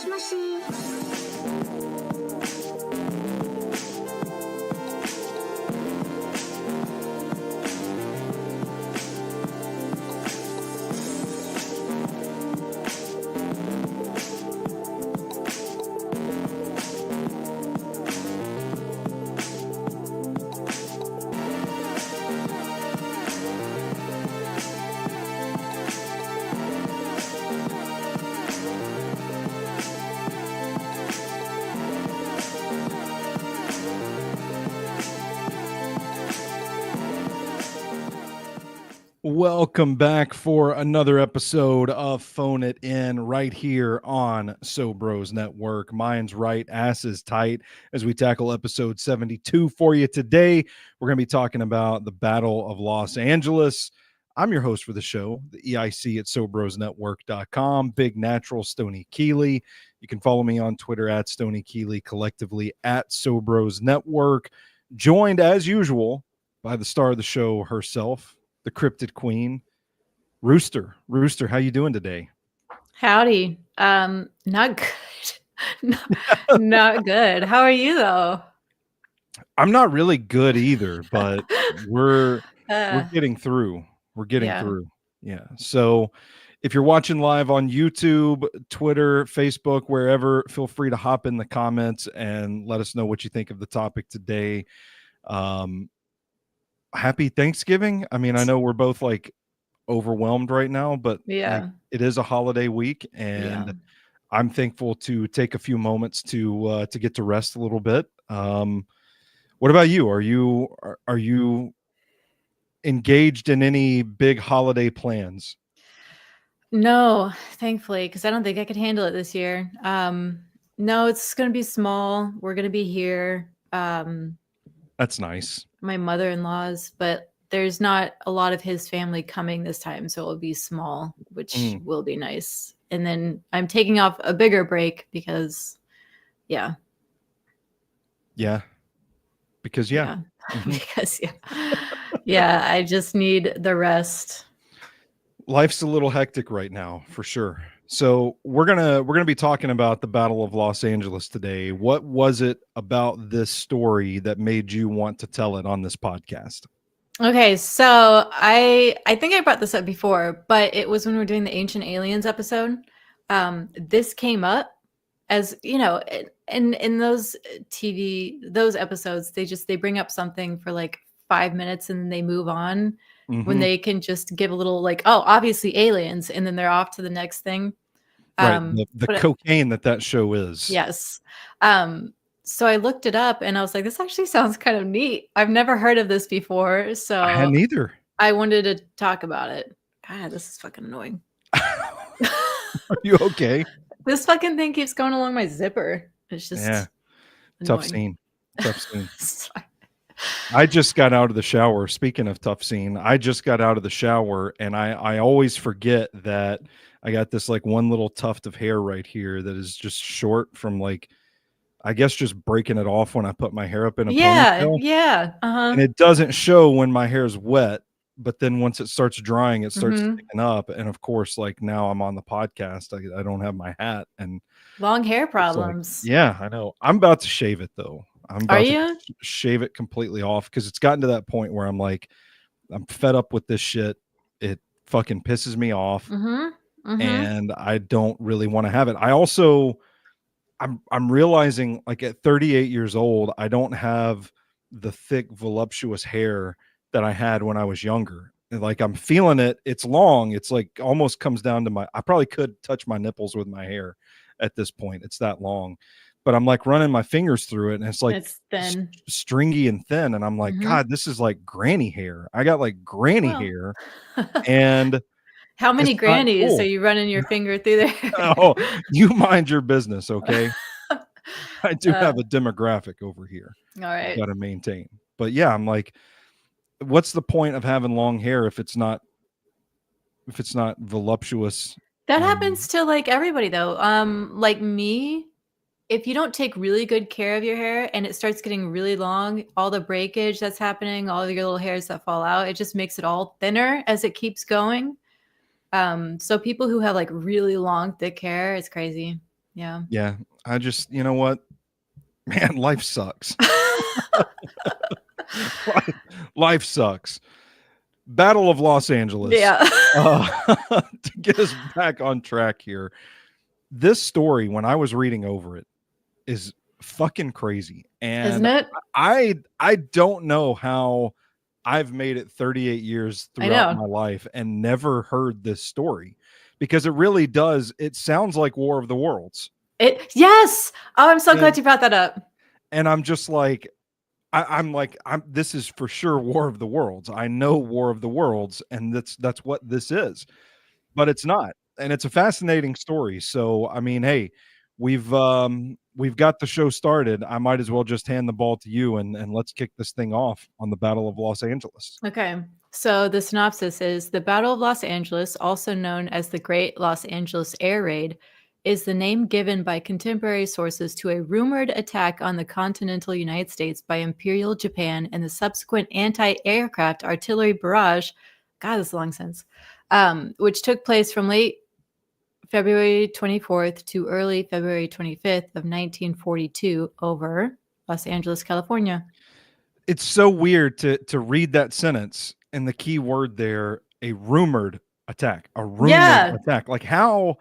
しもし。Welcome back for another episode of Phone It In right here on So Bros Network. Mine's right, ass is tight as we tackle episode 72 for you today. We're going to be talking about the Battle of Los Angeles. I'm your host for the show, the EIC at SoBrosNetwork.com, Big Natural Stoney Keeley. You can follow me on Twitter at Stoney Keeley, collectively at So Bros Network. Joined as usual by the star of the show herself, the cryptid queen, Rooster. Rooster, how you doing today? Howdy. Not good. not good. How are you though? I'm not really good either, but we're getting through. We're getting through. Yeah. So if you're watching live on YouTube, Twitter, Facebook, wherever, feel free to hop in the comments and let us know what you think of the topic today. Happy Thanksgiving. I mean, I know we're both like overwhelmed right now, but like, it is a holiday week, and I'm thankful to take a few moments to get to rest a little bit. What about you? Are you engaged in any big holiday plans? No, thankfully, because I don't think I could handle it this year. No, it's going to be small. We're going to be here. That's nice. My mother-in-law's, but there's not a lot of his family coming this time, so it'll be small, which will be nice. And then I'm taking off a bigger break because, because I just need the rest. Life's a little hectic right now, for sure. So we're gonna be talking about the Battle of Los Angeles today. What was it about this story that made you want to tell it on this podcast? Okay, so I think I brought this up before, but it was when we were doing the Ancient Aliens episode. This came up as, you know, in those those episodes, they bring up something for like 5 minutes and then they move on. When they can just give a little like, oh, obviously aliens, and then they're off to the next thing. Right, the cocaine that show is. Yes. So I looked it up and I was like, this actually sounds kind of neat. I've never heard of this before. So I hadn't either. I wanted to talk about it. God, this is fucking annoying. Are you okay? This fucking thing keeps going along my zipper. It's just annoying. Tough scene. Sorry. I just got out of the shower. Speaking of tough scene, I just got out of the shower, and I always forget that I got this like one little tuft of hair right here that is just short from like, I guess just breaking it off when I put my hair up in a ponytail. Yeah. And it doesn't show when my hair is wet, but then once it starts drying, it starts sticking up. And of course, like now I'm on the podcast, I don't have my hat and long hair problems. Like, yeah, I know. I'm about to shave it though. I'm about to shave it completely off because it's gotten to that point where I'm like, I'm fed up with this shit. It fucking pisses me off. And I don't really want to have it. I also, I'm realizing like at 38 years old, I don't have the thick, voluptuous hair that I had when I was younger. And like I'm feeling it. It's long. It's like almost comes down to I probably could touch my nipples with my hair at this point. It's that long. But I'm like running my fingers through it and it's like it's thin, stringy and thin. And I'm like, God, this is like granny hair. I got like granny hair. And how many grannies are you running your finger through there? Oh, you mind your business, okay? I do have a demographic over here. All right. Got to maintain. But yeah, I'm like, what's the point of having long hair if it's not voluptuous? That happens to like everybody though. Like me, if you don't take really good care of your hair and it starts getting really long, all the breakage that's happening, all your little hairs that fall out, it just makes it all thinner as it keeps going. So people who have like really long, thick hair, it's crazy. Yeah. Yeah. I just, you know what? Man, life sucks. life, life sucks. Battle of Los Angeles. Yeah. To get us back on track here, this story, when I was reading over it, is fucking crazy. Isn't And it? I don't know how I've made it 38 years I throughout know. my life and never heard this story, because it really does. It sounds like War of the Worlds. Yes. Oh, I'm so glad And you brought that up. I'm just like, I'm this is for sure War of the Worlds. I know War of the Worlds, and that's what this is. But it's not. And it's a fascinating story. So I mean, hey, we've got the show started. I might as well just hand the ball to you, and let's kick this thing off on the Battle of Los Angeles. Okay. So the synopsis is the Battle of Los Angeles, also known as the Great Los Angeles Air Raid, is the name given by contemporary sources to a rumored attack on the continental United States by Imperial Japan and the subsequent anti-aircraft artillery barrage. God, that's a long sentence. Which took place from late February 24th to early February 25th of 1942 over Los Angeles, California. It's so weird to read that sentence and the key word there, a rumored attack. A rumored Yeah, attack. Like how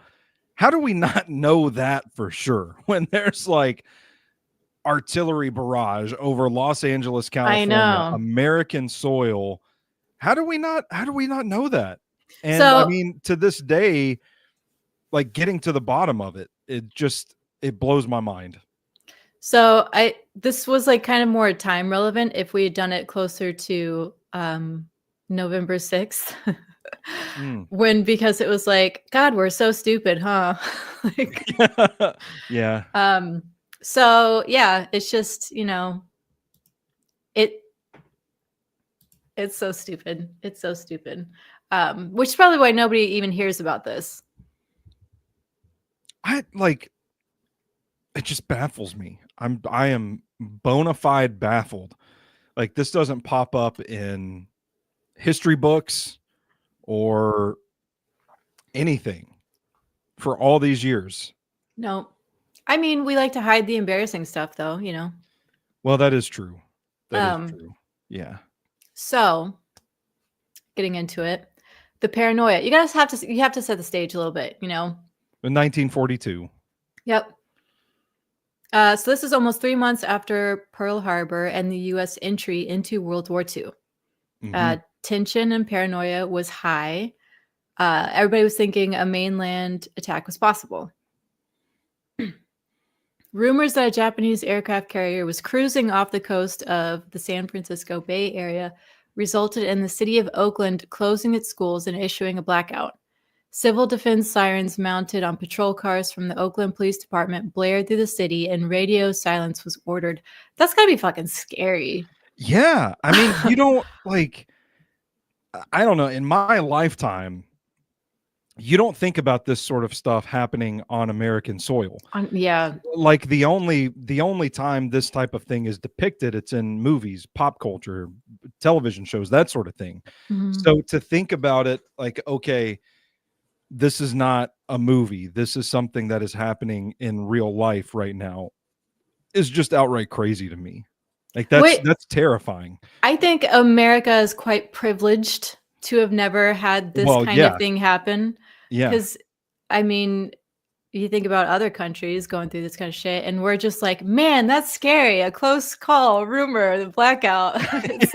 do we not know that for sure when there's like artillery barrage over Los Angeles, I California, know. American soil? How do we not know that? And I So mean, to this day, like getting to the bottom of it, it blows my mind. So I this was like kind of more time relevant if we had done it closer to November 6th. Mm. When because it was like, God, we're so stupid, huh? Like Yeah. so yeah, it's just, it it's so stupid. It's so stupid. Which is probably why nobody even hears about this. I like it just baffles me. I am bona fide baffled. Like this doesn't pop up in history books or anything for all these years. No. I mean, we like to hide the embarrassing stuff though. Well, that is true. That is Um true. Yeah. so getting into it. The paranoia. You have to set the stage a little bit. In 1942. Yep. So this is almost 3 months after Pearl Harbor and the U.S. entry into World War II. Hmm. Tension and paranoia was high. Everybody was thinking a mainland attack was possible. Rumors that a Japanese aircraft carrier was cruising off the coast of the San Francisco Bay Area resulted in the city of Oakland closing its schools and issuing a blackout. Civil defense sirens mounted on patrol cars from the Oakland Police Department blared through the city and radio silence was ordered. That's gotta be fucking scary. Yeah. I mean, you don't like, I don't know. In my lifetime, you don't think about this sort of stuff happening on American soil. Yeah. Like the only time this type of thing is depicted, it's in movies, pop culture, television shows, that sort of thing. Mhm. So to think about it like, okay, this is not a movie, this is something that is happening in real life right now, is just outright crazy to me. Like Wait, that's terrifying. I think America is quite privileged to have never had this Well, kind of yeah, thing happen. yeah. Because, I mean, you think about other countries going through this kind of shit, and we're just like, man, that's scary. A close call, rumor, the blackout. It's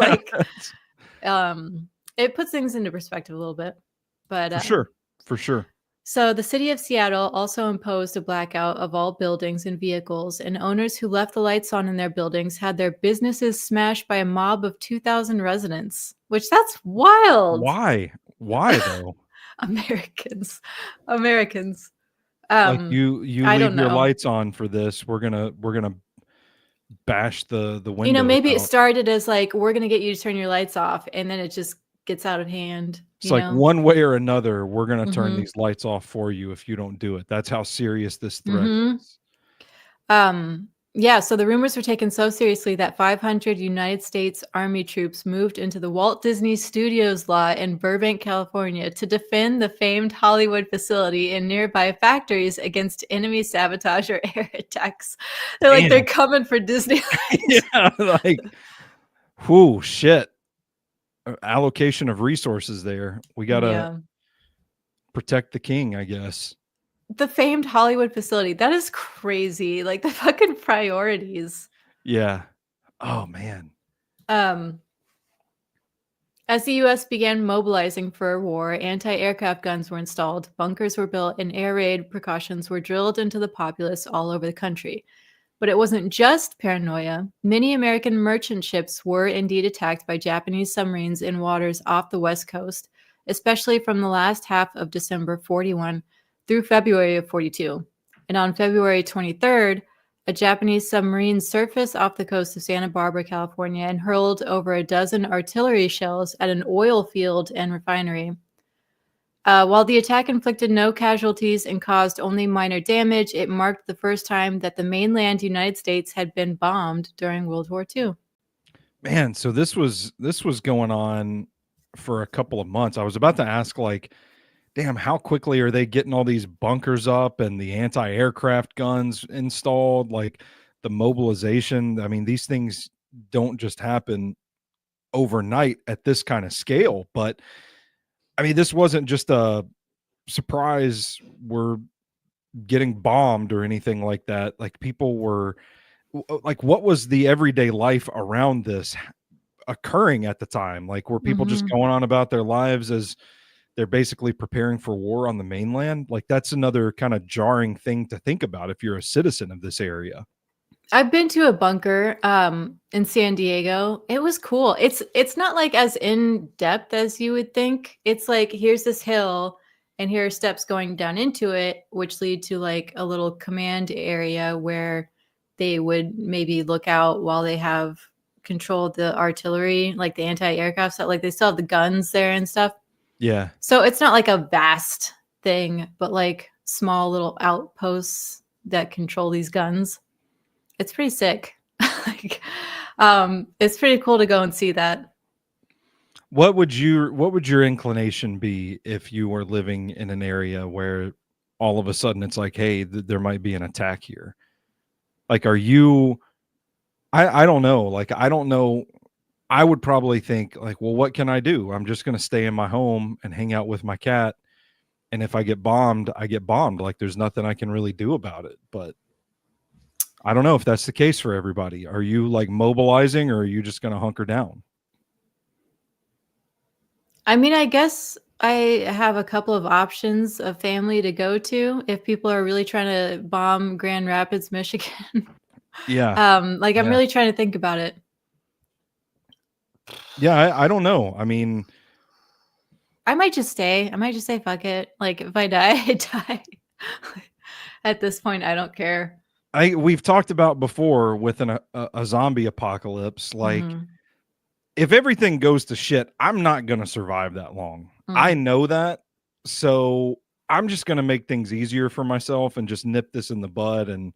Yeah, like, it puts things into perspective a little bit. But for sure, for sure. so the city of Seattle also imposed a blackout of all buildings and vehicles, and owners who left the lights on in their buildings had their businesses smashed by a mob of 2,000 residents, which that's wild. Why though? Americans. Americans. Like you I leave don't your know. lights on for this, we're gonna bash the windows Maybe it out. started as like, we're going to get you to turn your lights off, and then it just gets out of hand, It's like you know? one way or another, we're gonna turn Mhm. these lights off for you if you don't do it. That's how serious this threat Mhm. is. Um Yeah, so the rumors were taken so seriously that 500 United States Army troops moved into the Walt Disney Studios lot in Burbank, California to defend the famed Hollywood facility and nearby factories against enemy sabotage or air attacks. They're like, Damn. they're coming for Disneyland. Yeah, like, whoo, shit. Allocation of resources there. We gotta Yeah. protect the king, I guess. The famed Hollywood facility. That is crazy. Like the fucking priorities. Yeah. Oh man. Um, As the US began mobilizing for war, anti aircraft guns were installed, bunkers were built, and air raid precautions were drilled into the populace all over the country. But it wasn't just paranoia. Many American merchant ships were indeed attacked by Japanese submarines in waters off the West Coast, especially from the last half of December 41 through February of 42. And on February 23rd, a Japanese submarine surfaced off the coast of Santa Barbara, California, and hurled over a dozen artillery shells at an oil field and refinery. While the attack inflicted no casualties and caused only minor damage, it marked the first time that the mainland United States had been bombed during World War II. Man, so this was going on for a couple of months. I was about to ask, like, damn, how quickly are they getting all these bunkers up and the anti-aircraft guns installed? Like the mobilization. I mean, these things don't just happen overnight at this kind of scale. But I mean, this wasn't just a surprise. We're getting bombed or anything like that. Like people were like, what was the everyday life around this occurring at the time? Like, were people just Mhm. going on about their lives as they're basically preparing for war on the mainland? Like, that's another kind of jarring thing to think about if you're a citizen of this area. I've been to a bunker in San Diego. It was cool. It's not like as in depth as you would think. It's like here's this hill and here are steps going down into it, which lead to like a little command area where they would maybe look out while they have control of the artillery, like the anti-aircraft stuff. Like they still have the guns there and stuff. Yeah. So it's not like a vast thing, but like small little outposts that control these guns. It's pretty sick. Like, it's pretty cool to go and see that. What would your inclination be if you were living in an area where all of a sudden it's like, hey, there might be an attack here? Like, are you I don't know. Like, I don't know. I would probably think like, well, what can I do? I'm just going to stay in my home and hang out with my cat. And if I get bombed, I get bombed. Like, there's nothing I can really do about it. But I don't know if that's the case for everybody. Are you like mobilizing or are you just going to hunker down? I mean, I guess I have a couple of options of family to go to if people are really trying to bomb Grand Rapids, Michigan. Yeah. Like I'm Yeah. really trying to think about it. Yeah. I don't know. I mean, I might just stay. I might just say fuck it. Like if I die, I die. At this point, I don't care. we've talked about before with a zombie apocalypse. Like, Mhm. if everything goes to shit, I'm not going to survive that long. I Mm. know that. So I'm just going to make things easier for myself and just nip this in the bud and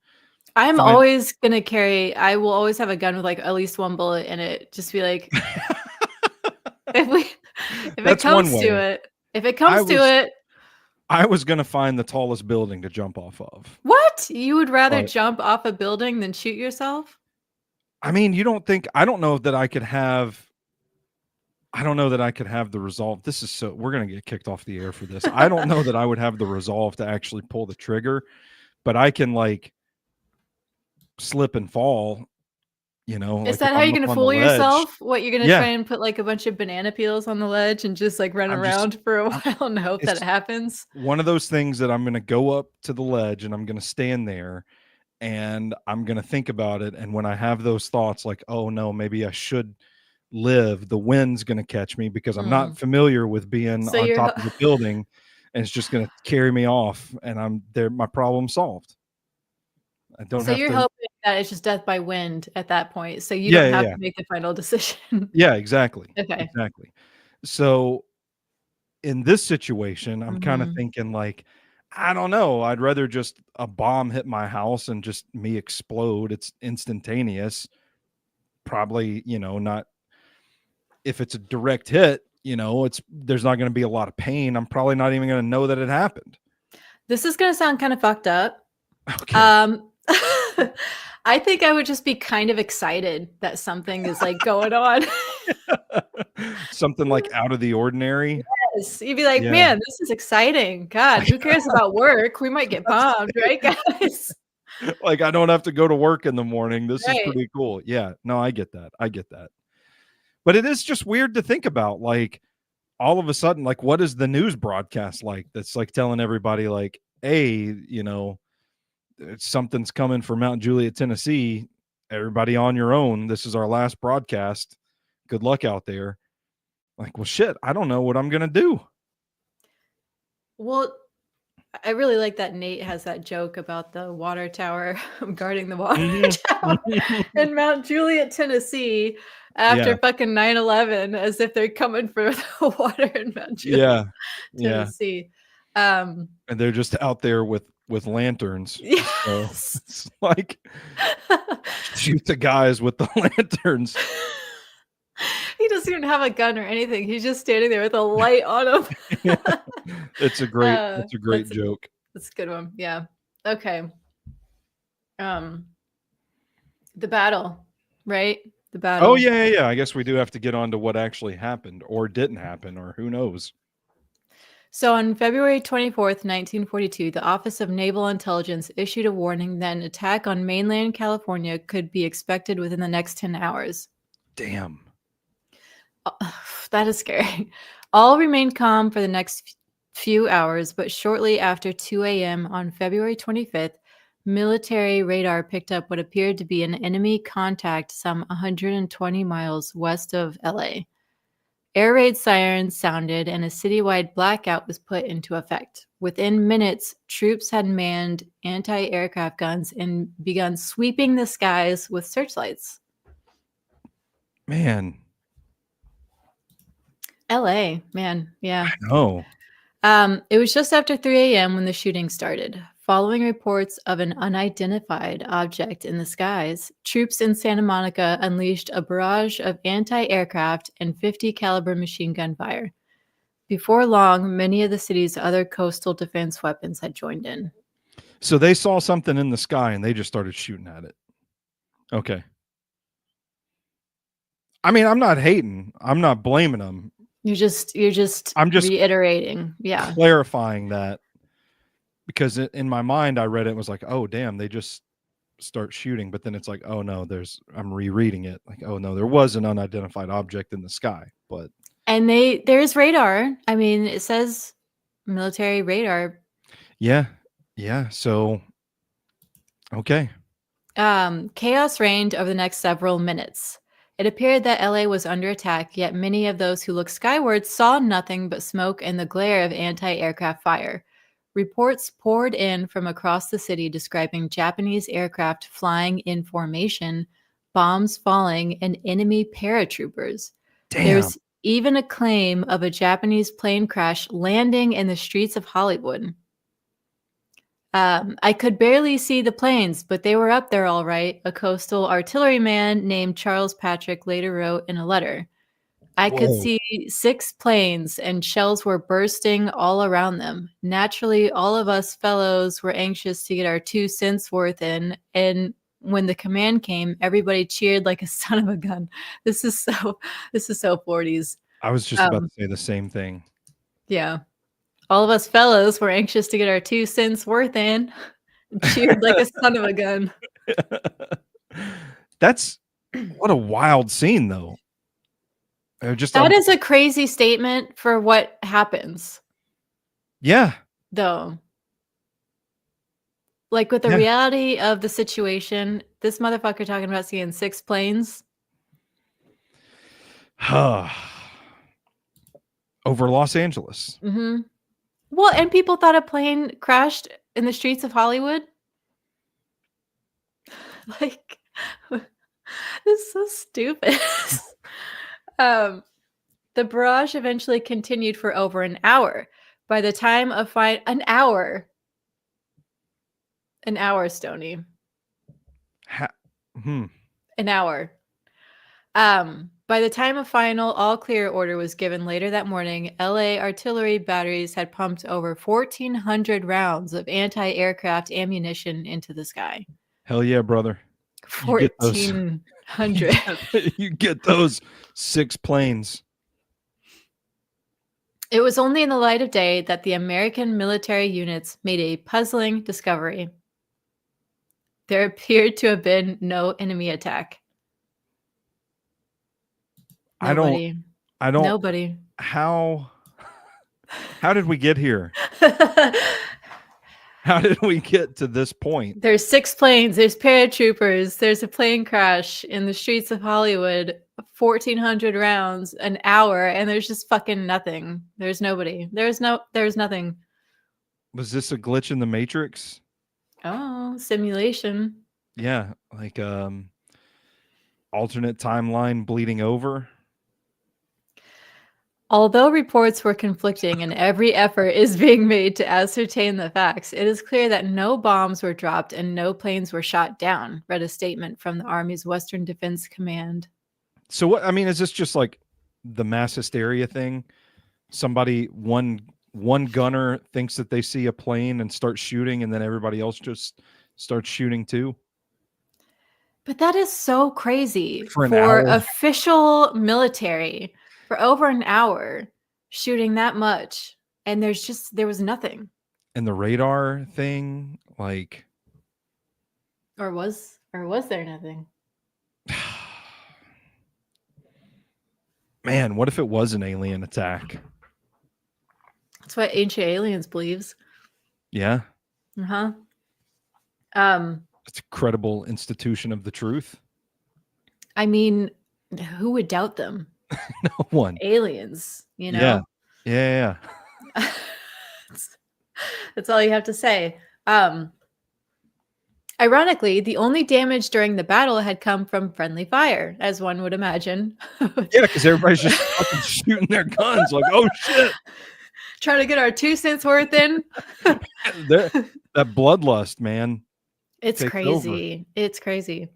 I'm find. always gonna carry. I will always have a gun with like at least one bullet in it. Just be like, if we, if it That's one comes to way. it, if it I comes to was it, I was going to find the tallest building to jump off of. what? You would rather But jump off a building than shoot yourself? I mean, you don't think I don't know that I could have I don't know that I could have the resolve. This is so we're going to get kicked off the air for this. I don't know that I would have the resolve to actually pull the trigger, but I can like slip and fall, Is like if that how I'm you're up gonna on the fool ledge. yourself? What you're gonna try Yeah, and put like a bunch of banana peels on the ledge and just like run I'm just around for a I'm, while and hope that it it's happens? one of those things that I'm going to go up to the ledge and I'm going to stand there and I'm going to think about it, and when I have those thoughts like, "Oh no, maybe I should live," the wind's going to catch me because I'm not Mm. familiar with being So on you're top of a building, and it's just going to carry me off and I'm there, my problem solved. I don't so have you're to. hoping that it's just death by wind at that point, so you Yeah, don't yeah, have yeah. to make the final decision. Yeah, exactly. Okay. Exactly. So in this situation, I'm kind of Mhm. thinking like I don't know. I'd rather just a bomb hit my house and just me explode. It's instantaneous. Probably, not if it's a direct hit, there's not going to be a lot of pain. I'm probably not even going to know that it happened. This is going to sound kind of fucked up. Okay. I think I would just be kind of excited that something is like going on. Something like out of the ordinary. Yes. You'd be like, Yeah. man, this is exciting. God, who cares about work? We might get bombed, right, guys? Like, I don't have to go to work in the morning. This is Right. pretty cool. Yeah. No, I get that. I get that. But it is just weird to think about. Like, all of a sudden, like, what is the news broadcast like that's like telling everybody, like, hey, something's coming for Mount Juliet, Tennessee. Everybody on your own. This is our last broadcast. Good luck out there. Like, well, shit, I don't know what I'm going to do. Well, I really like that Nate has that joke about the water tower guarding the water tower in Mount Juliet, Tennessee after fucking 9/11, as if they're coming for the water in Mount Juliet, Tennessee. And they're just out there with lanterns. Yes. So it's like shoot the guys with the lanterns. He doesn't even have a gun or anything. He's just standing there with a light on him. It's a great joke. That's a good one. Yeah. Okay. The battle, right? The battle. Oh, yeah. I guess we do have to get on to what actually happened or didn't happen, or who knows. So on February 24th, 1942, the Office of Naval Intelligence issued a warning that an attack on mainland California could be expected within the next 10 hours. Damn. That is scary. All remained calm for the next few hours, but shortly after 2 a.m. on February 25th, military radar picked up what appeared to be an enemy contact some 120 miles west of LA. Air raid sirens sounded and a citywide blackout was put into effect. Within minutes, troops had manned anti-aircraft guns and begun sweeping the skies with searchlights. Man. LA, man, yeah. No. It was just after 3 a.m. when the shooting started. Following reports of an unidentified object in the skies, troops in Santa Monica unleashed a barrage of anti-aircraft and 50 caliber machine gun fire. Before long, many of the city's other coastal defense weapons had joined in. So they saw something in the sky and they just started shooting at it. Okay. I mean, I'm not hating. I'm not blaming them. I'm just reiterating. Yeah. Clarifying that. Because in my mind, I read it and was like, oh, damn, they just start shooting. But then it's like, oh, no, I'm rereading it. Like, oh, no, there was an unidentified object in the sky. But and there's radar. I mean, it says military radar. Yeah. So, okay. Chaos reigned over the next several minutes. It appeared that LA was under attack, yet many of those who looked skyward saw nothing but smoke and the glare of anti-aircraft fire. Reports poured in from across the city describing Japanese aircraft flying in formation, bombs falling, and enemy paratroopers. Damn. There's even a claim of a Japanese plane crash landing in the streets of Hollywood. I could barely see the planes, but they were up there all right, a coastal artilleryman named Charles Patrick later wrote in a letter. I could see 6 planes and shells were bursting all around them. Naturally, all of us fellows were anxious to get our 2 cents worth in, and when the command came, everybody cheered like a son of a gun. This is so 40s. I was just about to say the same thing. Yeah. All of us fellows were anxious to get our 2 cents worth in and cheered like a son of a gun. That's what a wild scene, though. That is a crazy statement for what happens. Yeah. Though. Like with the reality of the situation, this motherfucker talking about seeing 6 planes. Over Los Angeles. Mm-hmm. Well, and people thought a plane crashed in the streets of Hollywood. Like, this is so stupid. The barrage eventually continued for over an hour. By the time of an hour, An hour, Stoney. Ha- hmm. An hour. By the time a final all clear order was given later that morning, LA artillery batteries had pumped over 1,400 rounds of anti aircraft ammunition into the sky. Hell yeah, brother. You get those. You 1,400. you get those 6 planes. It was only in the light of day that the American military units made a puzzling discovery. There appeared to have been no enemy attack. Nobody. I don't. Nobody. How did we get here? How did we get to this point? There's 6 planes, there's paratroopers, there's a plane crash in the streets of Hollywood, 1,400 rounds, an hour, and there's just fucking nothing. There's nobody. There's nothing. Was this a glitch in the Matrix? Oh, simulation. Yeah, like alternate timeline bleeding over. Although reports were conflicting and every effort is being made to ascertain the facts, it is clear that no bombs were dropped and no planes were shot down, read a statement from the Army's Western Defense Command. So what, I mean, is this just like the mass hysteria thing? Somebody, one gunner thinks that they see a plane and starts shooting, and then everybody else just starts shooting too? But that is so crazy For an for hour? official military for over an hour shooting that much. And there was nothing. And the radar thing, like, Or was there nothing? man, what if it was an alien attack? That's what Ancient Aliens believes. Yeah. Uh-huh. It's a credible institution of the truth. I mean, who would doubt them? No one. Aliens, you know? Yeah. That's all you have to say. Ironically, the only damage during the battle had come from friendly fire, as one would imagine. Yeah, because everybody's just fucking shooting their guns like, oh shit. Trying to get our 2 cents worth in. That bloodlust, man. It's crazy. Over. It's crazy.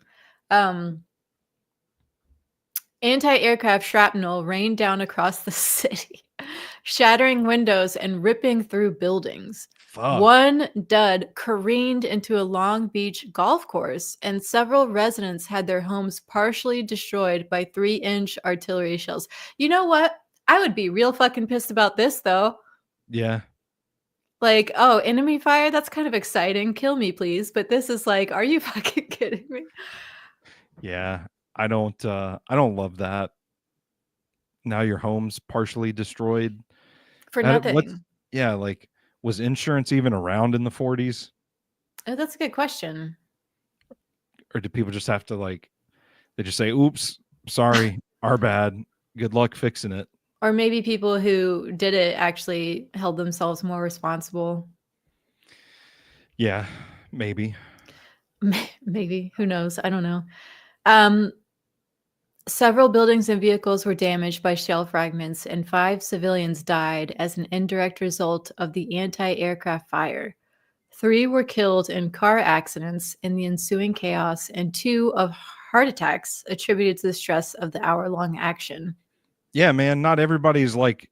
Anti-aircraft shrapnel rained down across the city, shattering windows and ripping through buildings. Fuck. One dud careened into a Long Beach golf course, and several residents had their homes partially destroyed by 3-inch artillery shells. You know what? I would be real fucking pissed about this, though. Yeah. Like, oh, enemy fire? That's kind of exciting. Kill me, please. But this is like, are you fucking kidding me? Yeah. I don't love that. Now your home's partially destroyed. For nothing. Yeah, like, was insurance even around in the 40s? Oh, that's a good question. Or do people just have to, like, they just say, oops, sorry, our bad. Good luck fixing it. Or maybe people who did it actually held themselves more responsible. Yeah, maybe. Maybe. Who knows? I don't know. Several buildings and vehicles were damaged by shell fragments, and 5 civilians died as an indirect result of the anti-aircraft fire. 3 were killed in car accidents in the ensuing chaos, and 2 of heart attacks attributed to the stress of the hour-long action. Yeah, man, not everybody's like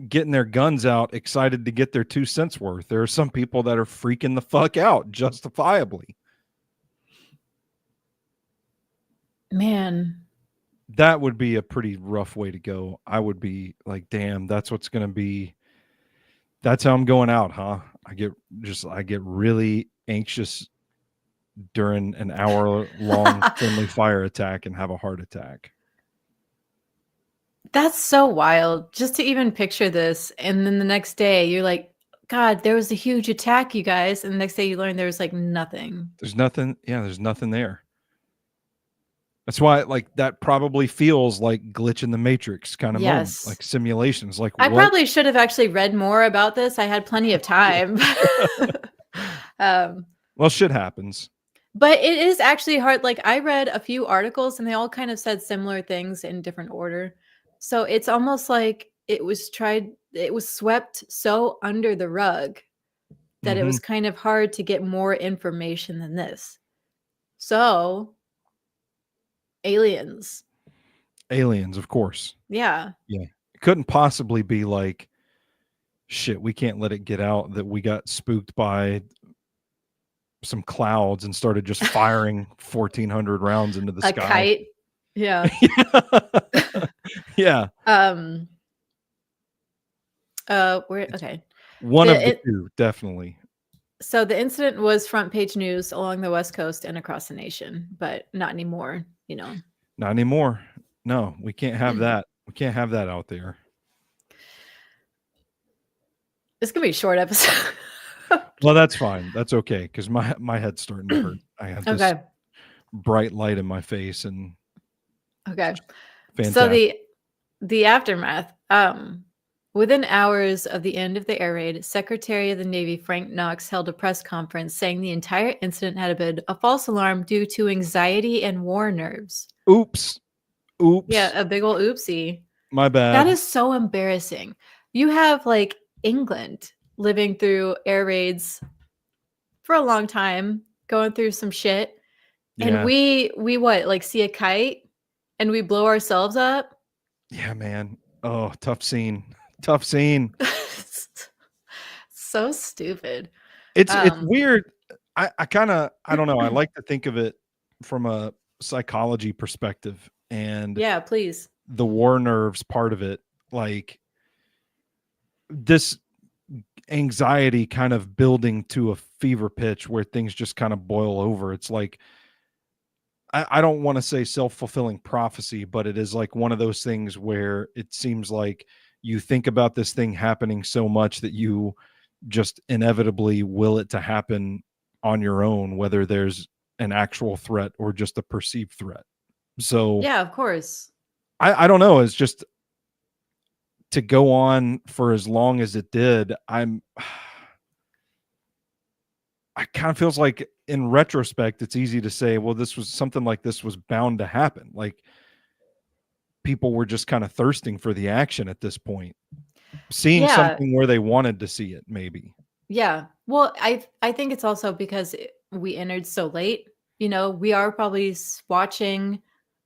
getting their guns out excited to get their 2 cents worth. There are some people that are freaking the fuck out justifiably. Man, that would be a pretty rough way to go. I would be like, damn, that's what's going to be. That's how I'm going out, huh? I get really anxious during an hour-long friendly fire attack and have a heart attack. That's so wild. Just to even picture this. And then the next day you're like, God, there was a huge attack, you guys. And the next day you learn there was like nothing. There's nothing. Yeah, there's nothing there. That's why, like, that probably feels like glitch in the Matrix kind of moment, like simulations. Like, I probably should have actually read more about this. I had plenty of time. Well, shit happens. But it is actually hard. Like, I read a few articles and they all kind of said similar things in different order. So it's almost like it was swept so under the rug that it was kind of hard to get more information than this. So, aliens. Aliens, of course. Yeah. Yeah. It couldn't possibly be like, shit, we can't let it get out that we got spooked by some clouds and started just firing 1,400 rounds into the A sky. kite. Yeah. Yeah. Okay. One of the two, definitely. So the incident was front page news along the West Coast and across the nation, but not anymore, Not anymore. No, we can't have that. We can't have that out there. It's gonna be a short episode. Well, that's fine. That's okay, because my head's starting to hurt. I have this bright light in my face, and okay. fantastic. So the aftermath. Within hours of the end of the air raid, Secretary of the Navy Frank Knox held a press conference saying the entire incident had been a false alarm due to anxiety and war nerves. Oops. Yeah, a big old oopsie. My bad. That is so embarrassing. You have like England living through air raids for a long time, going through some shit. Yeah. And we what, like see a kite and we blow ourselves up? Yeah, man. Oh, tough scene. Tough scene. So stupid. It's weird. I don't know. I like to think of it from a psychology perspective, and yeah, please. The war nerves part of it, like this anxiety kind of building to a fever pitch where things just kind of boil over. It's like, I don't want to say self-fulfilling prophecy, but it is like one of those things where it seems like you think about this thing happening so much that you just inevitably will it to happen on your own, whether there's an actual threat or just a perceived threat. So yeah, of course. I don't know. It's just to go on for as long as it did. I kind of feels like in retrospect, it's easy to say, well, this was something like this was bound to happen. Like people were just kind of thirsting for the action at this point, seeing something where they wanted to see it, maybe. Yeah. Well, I think it's also because we entered so late. We are probably watching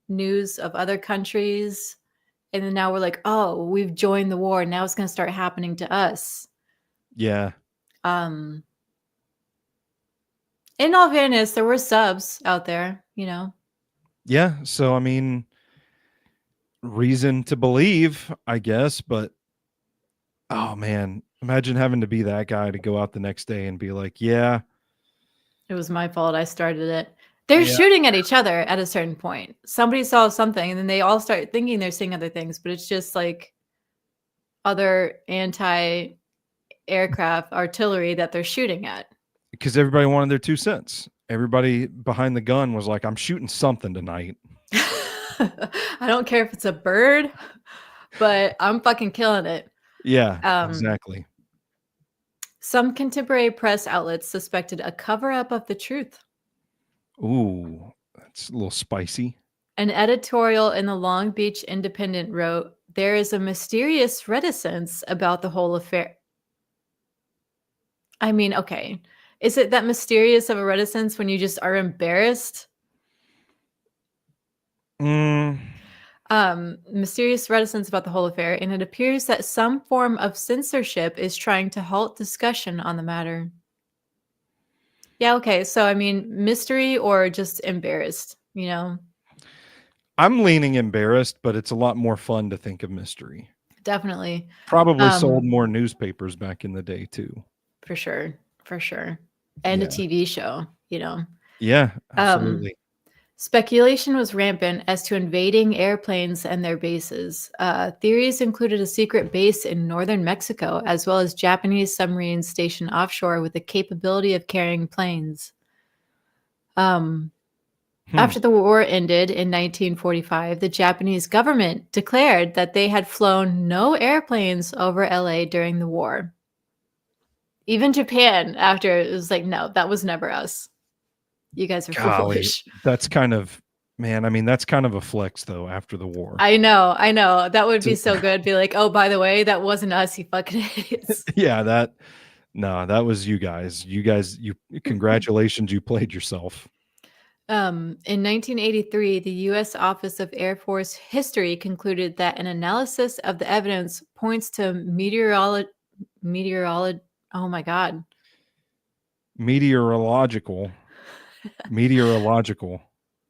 news of other countries, and then now we're like, oh, we've joined the war. Now it's going to start happening to us. Yeah. In all fairness, there were subs out there, Yeah. So, I mean, reason to believe, I guess, but oh man, imagine having to be that guy to go out the next day and be like, yeah, it was my fault. I started it. They're shooting at each other at a certain point. Somebody saw something and then they all start thinking they're seeing other things, but it's just like other anti-aircraft artillery that they're shooting at. Because everybody wanted their 2 cents. Everybody behind the gun was like, I'm shooting something tonight. I don't care if it's a bird, but I'm fucking killing it. Yeah, exactly. Some contemporary press outlets suspected a cover-up of the truth. Ooh, that's a little spicy. An editorial in the Long Beach Independent wrote, there is a mysterious reticence about the whole affair. I mean, okay. Is it that mysterious of a reticence when you just are embarrassed? Mysterious reticence about the whole affair, and it appears that some form of censorship is trying to halt discussion on the matter. Yeah, okay. So, I mean, mystery or just embarrassed, I'm leaning embarrassed, but it's a lot more fun to think of mystery. Definitely. Probably sold more newspapers back in the day, too. For sure. And a TV show, Yeah, absolutely. Speculation was rampant as to invading airplanes and their bases. Theories included a secret base in northern Mexico, as well as Japanese submarines stationed offshore with the capability of carrying planes. After the war ended in 1945, the Japanese government declared that they had flown no airplanes over LA during the war. Even Japan, after, it was like, no, that was never us. You guys are foolish. That's kind of, man, I mean, that's kind of a flex, though, after the war. I know. That would be so good. Be like, oh, by the way, that wasn't us, you fucking idiots. Yeah, No, that was you guys. You congratulations, you played yourself. In 1983, the U.S. Office of Air Force History concluded that an analysis of the evidence points to meteorology. Oh my God. Meteorological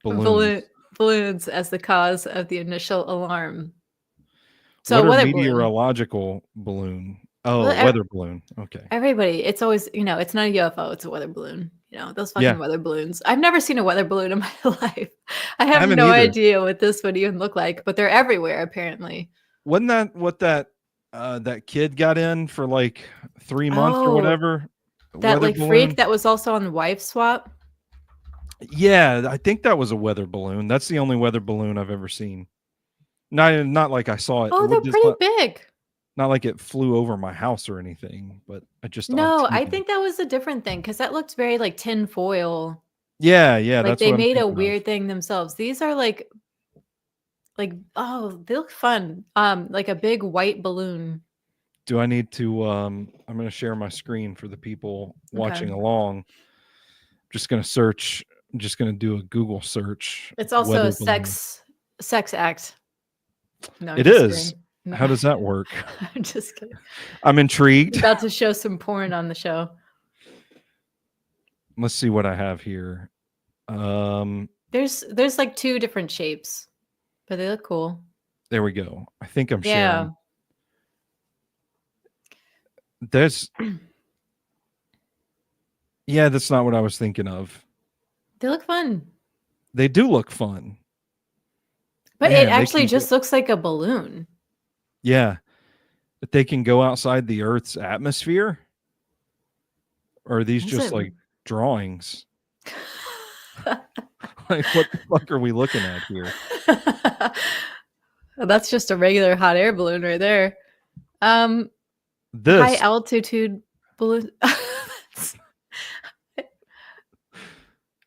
balloons. Balloons as the cause of the initial alarm. So What a are weather balloon. meteorological balloon? Oh, Well, weather balloon. Okay. everybody, it's always, it's not a UFO, it's a weather balloon. Those fucking Yeah. weather balloons. I've never seen a weather balloon in my life. I I have haven't no either. idea what this would even look like, but they're everywhere apparently. Wasn't that what that kid got in for like 3 months or Oh, whatever? that Weather like freak balloon? that was also on the wife swap. Yeah, I think that was a weather balloon. That's the only weather balloon I've ever seen. Not like I saw it. Oh, What they're just pretty big. not like it flew over my house or anything, but I just on No, I TV. think that was a different thing because that looked very like tin foil. Yeah, Like that's they what I'm made a thinking of. weird thing themselves. These are like oh, they look fun. Like a big white balloon. Do I need to I'm going to share my screen for the people Okay. watching along. Just going to search, I'm just going to do a Google search It's also a weather balloon. sex act. No, I'm It just is. kidding. No, How does that work? I'm just kidding. I'm intrigued. About to show some porn on the show. Let's see what I have here. There's like two different shapes, but they look cool. There we go. I think I'm Yeah. sharing. There's Yeah, that's not what I was thinking of. They look fun. They do look fun. But Man, it they actually can just looks like a balloon. Yeah. But they can go outside the Earth's atmosphere? Or are these Is just it? like drawings? Like what the fuck are we looking at here? That's just a regular hot air balloon right there. High This altitude balloon.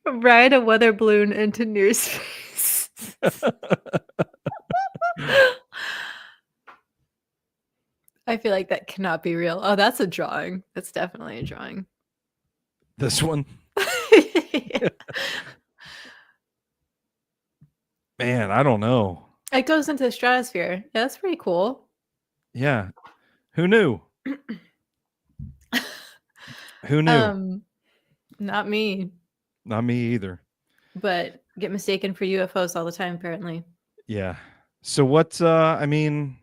Ride a weather balloon into near space. I feel like that cannot be real. Oh, that's a drawing. That's definitely a drawing. This one? Yeah. Man, I don't know. It goes into the stratosphere. Yeah, that's pretty cool. Yeah. Who knew? Who knew? Not me, Not me either. but get mistaken for UFOs all the time, apparently. Yeah. So what I mean,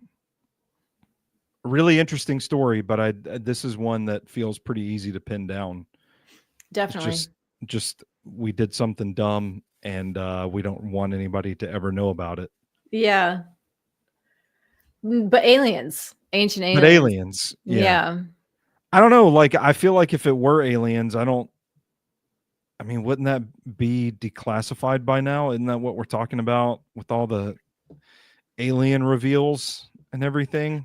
really interesting story, but this is one that feels pretty easy to pin down. Definitely. It's just we did something dumb and we don't want anybody to ever know about it. Yeah. But aliens, ancient aliens. But aliens, yeah. I don't know, like I feel like if it were aliens, I mean, wouldn't that be declassified by now? Isn't that what we're talking about with all the alien reveals and everything?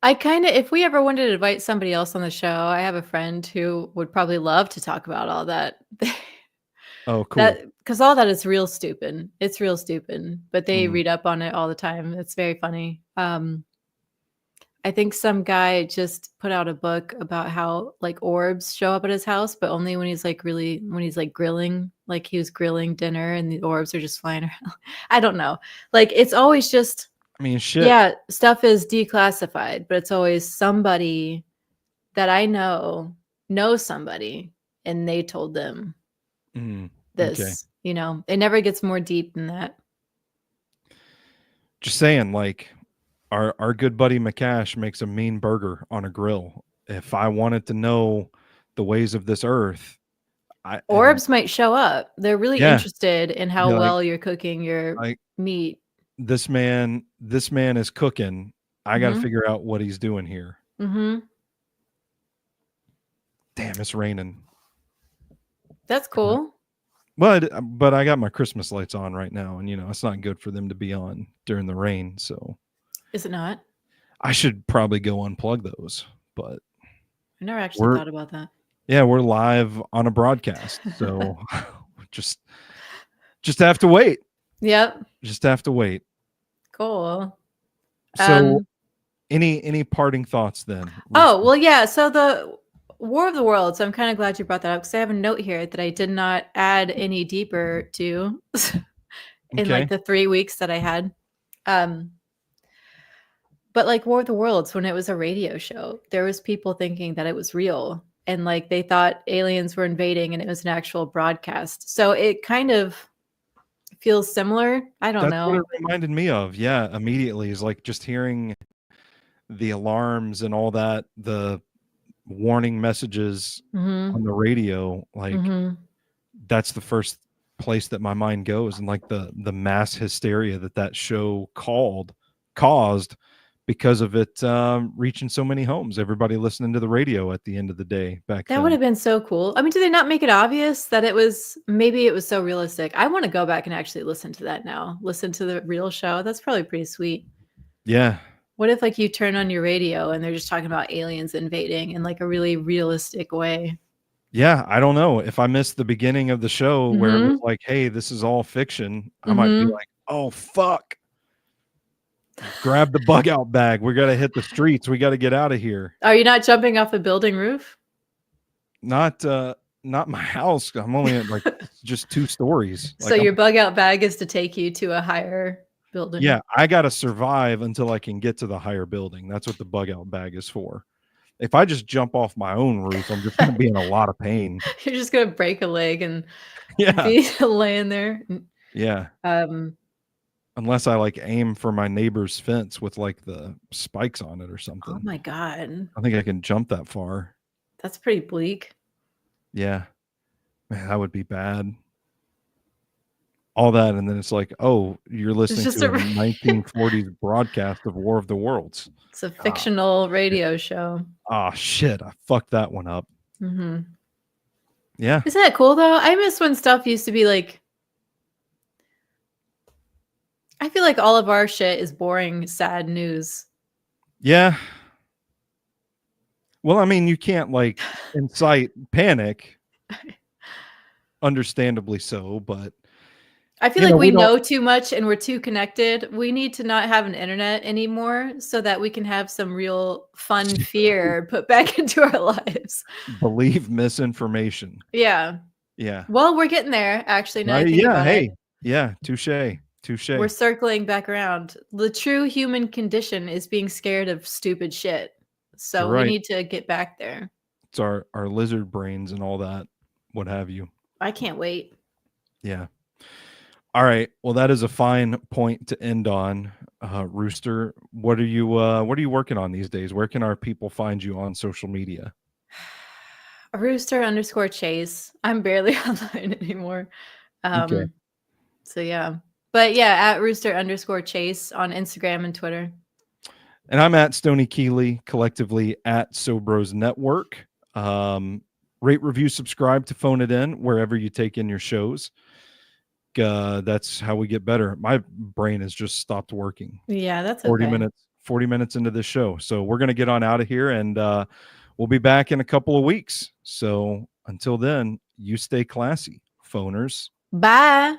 If we ever wanted to invite somebody else on the show, I have a friend who would probably love to talk about all that. Oh, cool. Because all that is real stupid. It's real stupid, but they Mhm. read up on it all the time. It's very funny. I think some guy just put out a book about how like orbs show up at his house, but only when he's like grilling, like he was grilling dinner and the orbs are just flying around. I don't know. Like it's always just, I mean, shit. yeah, stuff is declassified, but it's always somebody that I know somebody and they told them this, okay. It never gets more deep than that. Just saying, like our good buddy McCash makes a mean burger on a grill. If I wanted to know the ways of this earth, Orbs might show up. They're really Yeah. interested in how Yeah, like- well you're cooking your like meat. this man is cooking. I got to figure out what he's doing here. Mm-hmm. Damn, it's raining. That's cool. But I got my Christmas lights on right now, and it's not good for them to be on during the rain. So is it not? I should probably go unplug those. But I never actually thought about that. Yeah, we're live on a broadcast, so just have to wait. Yep. Just have to wait. Cool. So, any parting thoughts then? Oh well, yeah. So War of the Worlds. I'm kind of glad you brought that up because I have a note here that I did not add any deeper to in like Okay. the 3 weeks that I had. Um, but like War of the Worlds, when it was a radio show, there was people thinking that it was real and like they thought aliens were invading and it was an actual broadcast. So it kind of feels similar. I don't That's what it know. reminded me of. Yeah, immediately is like just hearing the alarms and all that, the warning messages Mm-hmm. on the radio, like Mm-hmm. that's the first place that my mind goes, and like the mass hysteria that show caused because of it reaching so many homes, everybody listening to the radio at the end of the day back That would then. have been so cool. I mean, do they not make it obvious that it was maybe it was so realistic? I want to go back and actually listen to that now. Listen to the real show. That's probably pretty sweet. Yeah. What if like you turn on your radio and they're just talking about aliens invading in like a really realistic way? Yeah, I don't know. If I missed the beginning of the show where it was Mhm. like, "Hey, this is all fiction," I might be Mhm. like, "Oh, fuck. Grab the bug out bag. We gotta hit the streets. We gotta get out of here." Are you not jumping off a building roof? Not, not my house. I'm only at, like, just 2 stories. So Like, I'm your bug out bag is to take you to a higher building. yeah, I gotta survive until I can get to the higher building. That's what the bug out bag is for. If I just jump off my own roof, I'm just gonna be in a lot of pain. You're just gonna break a leg and Yeah, be laying there. yeah. Um, Unless I, like, aim for my neighbor's fence with, like, the spikes on it or oh something. my god, I think I can jump that far. that's pretty bleak. Yeah. Man, that would be bad. All that, and then it's like, "Oh, you're It's listening just to a a 1940s broadcast of War of the Worlds." it's a Ah, fictional shit. radio show. Ah, shit, I fucked that one up. Mhm. Yeah. Isn't that cool though? I miss when stuff used to be like I feel like all of our shit is boring, sad news. Yeah. Well, I mean, you can't, like, incite panic, understandably so, but, I feel like we we don't know too much and we're too connected. We need to not have an internet anymore so that we can have some real fun fear put back into our lives. believe misinformation. Yeah. Yeah. Well, we're getting there, actually, now I think Yeah, about it. hey. Yeah, touche, We're touche. circling back around. The true human condition is being scared of stupid shit. You're So we right. need to get back there. It's our lizard brains and all that, what have you. I can't wait. Yeah. All right. Well, that is a fine point to end on. Rooster, what are you working on these days? Where can our people find you on social media? Rooster underscore chase. I'm barely online anymore. Okay. So yeah. But yeah, at rooster underscore chase on Instagram and Twitter. And I'm at Stoney Keeley, collectively at Sobros Network. Rate, review, subscribe to Phone It In wherever you take in your shows. That's how we get better. My brain has just stopped working. Yeah, that's 40 okay. minutes 40 minutes into this show. So we're going to get on out of here, and we'll be back in a couple of weeks. So until then, you stay classy, phoners. Bye.